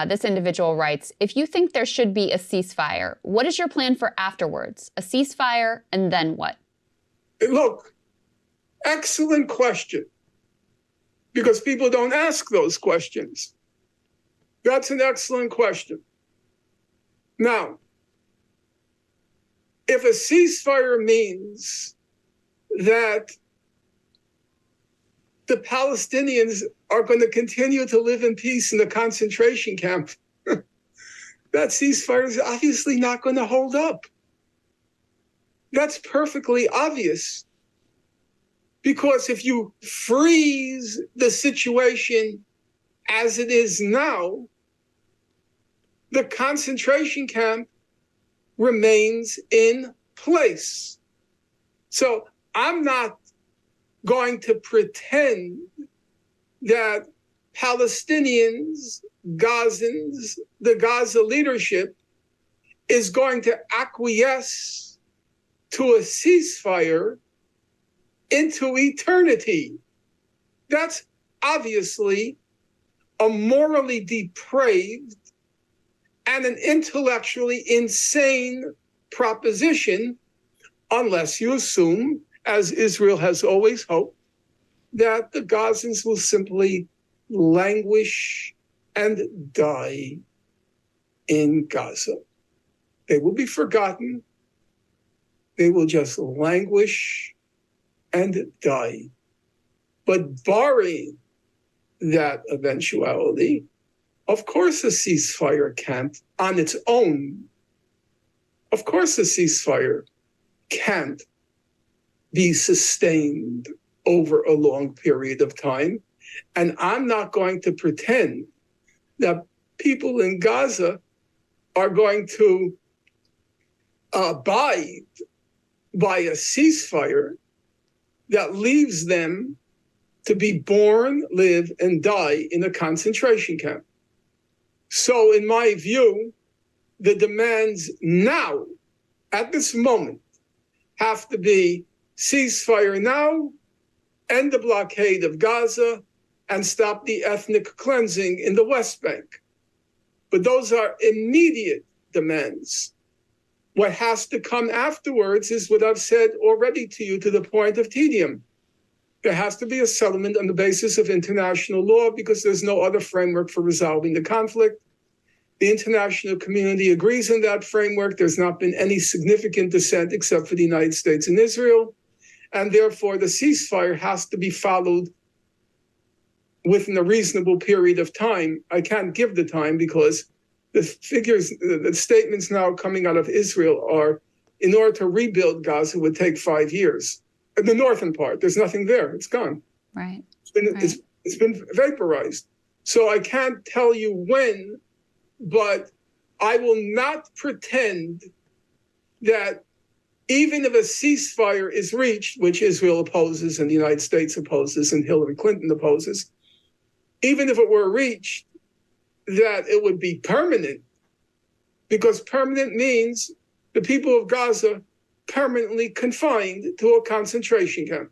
This individual writes, if you think there should be a ceasefire, what is your plan for afterwards? A ceasefire and then what? Look, excellent question, because people don't ask those questions. That's an excellent question. Now, if a ceasefire means that the Palestinians are going to continue to live in peace in a concentration camp, that ceasefire is obviously not going to hold up. That's perfectly obvious. Because if you freeze the situation as it is now, the concentration camp remains in place. So I'm not going to pretend that Palestinians, Gazans, the Gaza leadership is going to acquiesce to a ceasefire into eternity. That's obviously a morally depraved and an intellectually insane proposition, unless you assume, as Israel has always hoped, that the Gazans will simply languish and die in Gaza. They will be forgotten. They will just languish and die. But barring that eventuality, of course a ceasefire can't, on its own, of course a ceasefire can't be sustained over a long period of time. And I'm not going to pretend that people in Gaza are going to abide by a ceasefire that leaves them to be born, live, and die in a concentration camp. So in my view, the demands now, at this moment, have to be ceasefire now, end the blockade of Gaza, and stop the ethnic cleansing in the West Bank. But those are immediate demands. What has to come afterwards is what I've said already to you to the point of tedium. There has to be a settlement on the basis of international law because there's no other framework for resolving the conflict. The international community agrees on that framework. There's not been any significant dissent except for the United States and Israel. And therefore, the ceasefire has to be followed within a reasonable period of time. I can't give the time because the figures, the statements now coming out of Israel are, in order to rebuild Gaza would take 5 years. In the northern part, there's nothing there. It's gone. Right. It's been vaporized. So I can't tell you when, but I will not pretend that even if a ceasefire is reached, which Israel opposes and the United States opposes and Hillary Clinton opposes, even if it were reached, that it would be permanent, because permanent means the people of Gaza permanently confined to a concentration camp.